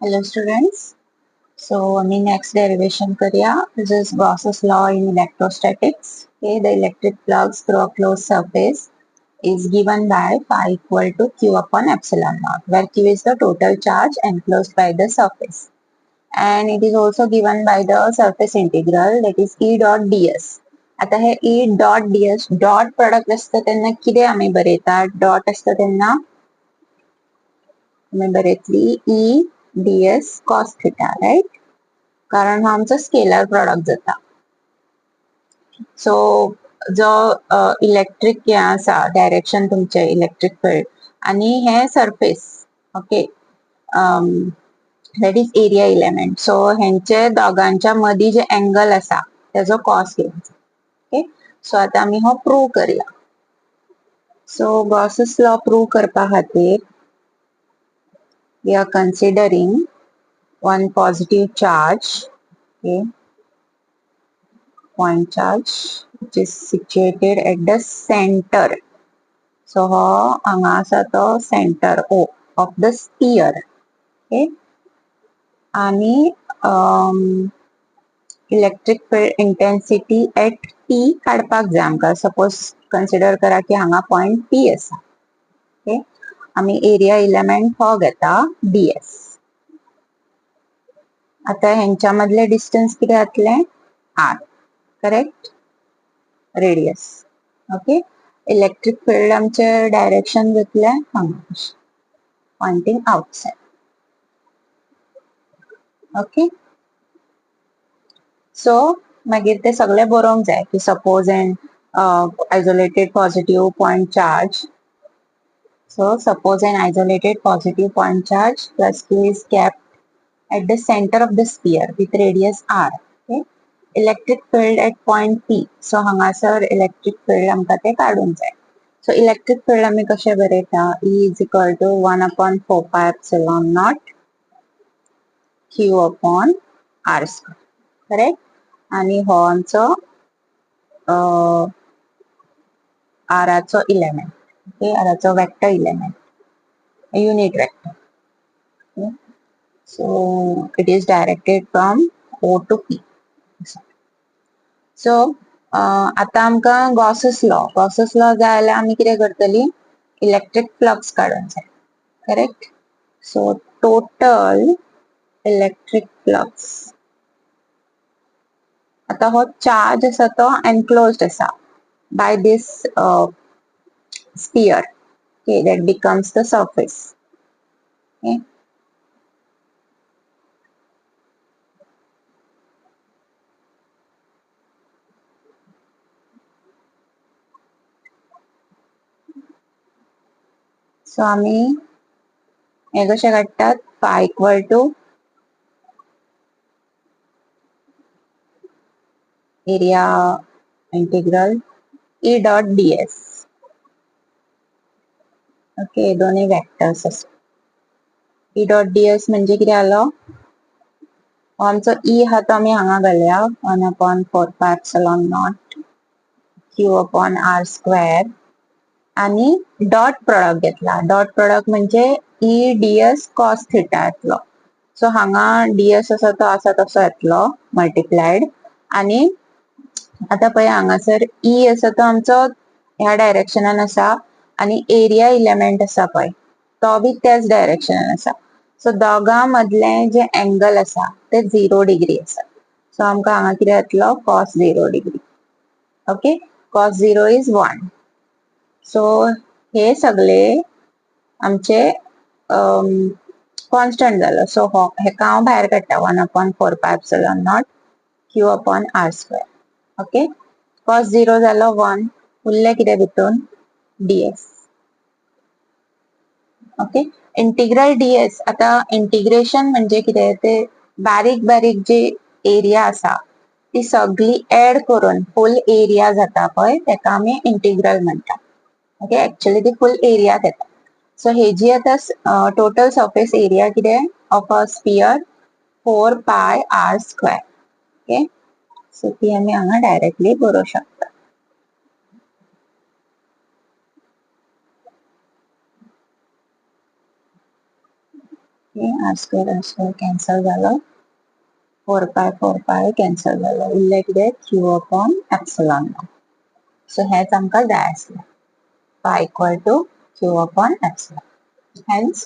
Hello students. So we next derivation करूया. This is Gauss's law in electrostatics. Okay, the electric flux through a closed surface is given by phi equal to q upon epsilon naught, where q is the total charge enclosed by the surface, and it is also given by the surface integral, that is E dot ds. आता हे E dot ds dot product असतं त्यांना किती आम्ही बरयतात? Dot असतं त्यांना आम्ही बरयतली E ds cos theta, right? कारण हा आमचा स्केलर प्रॉडक्ट जाता. सो जो इलेक्ट्रिक हे आसा डायरेक्शन तुमचे इलेक्ट्रिक फील्ड आणि हे surface, okay, that is area element. So हेंचे दोगांच्या मदी जे एंगल आसा त्याचो कॉस घेवचो. ओके, सो आता आम्ही हो प्रूव करूया. सो गॉसस लॉ प्रूव करपा खातीर we are considering one positive charge, okay, point charge which is situated at the center. So hanga asa to center O of the sphere. Okay, आणि electric field intensity at T काडपाक जाय आमकां. Suppose consider करा की हांगा point P आसा. Okay, आमी area element हो घेता ds. आता हेंच्या मधले डिस्टन्स किती जातले? r, correct, radius. Okay, electric field आमचे डायरेक्शन घेतले हांगा पॉइंटिंग आउटसाइड. ओके, सो मागीर ते सगळे बरोवंक जाय की suppose an isolated positive point charge. So suppose an isolated positive point charge plus q is kept at the center of the sphere with radius r. Okay, electric field at point P. So हांगासर electric field आमकां ते काडूंक जाय. So electric field आमी कशे बरयता? E is equal to 1 upon 4 pi epsilon naught q upon r square. Correct? आणि हो आमचो r चो element. Okay, r चो vector element, a unit vector. Okay, so it is directed from O to P. So आता आमकां Gauss's law जाय जाल्यार आमी कितें करतली? इलेक्ट्रिक फ्लक्स काडूंक जाय. Correct? So total electric flux, आता हो चार्ज आसा तो एनक्लोज्ड आसा by this sphere, okay, that becomes the surface. Okay, so आम्ही हे कशे काडटात? phi equal to area integral E dot ds. Okay, दोन्ही वेक्टर्स असो. E dot ds म्हणजे कितें आलो? आमचो E हा तो आमी हांगा घालया 1 upon 4 pi epsilon naught q upon r square आणि डॉट प्रोडक्ट घेतला. डॉट प्रोडक्ट म्हणजे E ds cos theta येतलो. सो हांगा ds आसा तो आसा तसो येतलो मल्टिप्लायड, आणि आता पळय हांगासर E आसा तो आमचो ह्या डायरेक्शनान आसा आणि एरिया इलेमेंट आसा पळय तो बी त्याच डायरेक्शनान आसा. सो दोगां मदले जे एंगल आसा ते 0 डिग्री आसा. सो आमकां हांगा कितें येतलो? cos 0 degree. Okay, cos 0 is 1. So हे सगळे आमचे कॉन्स्टंट जालो. सो हेका हांव भायर काडटा 1 upon 4 pi epsilon naught q upon r square. Okay, cos 0 जालो 1, उरले कितें भितून? ds. Okay, integral ds. आता इंटिग्रेशन म्हणजे कितें? ते बारीक बारीक जे एरिया आसा ती सगळी ऍड करून फुल एरिया जाता पळय तेका आमी इंटिग्रल म्हणटा. ओके, एक्चुअली ती फुल एरिया येता. सो हेजी आता टोटल सरफेस एरिया कितें of a sphere? 4 pi r square. Okay, so ती आमी हांगा डायरेक्टली बरोवंक शकता. r square कॅन्सल झालं. 4 कॅन्सल झालं. उरले कितें q upon epsilon naught. So हेच आमकां जाय आसलें. phi equal to q upon epsilon. Hence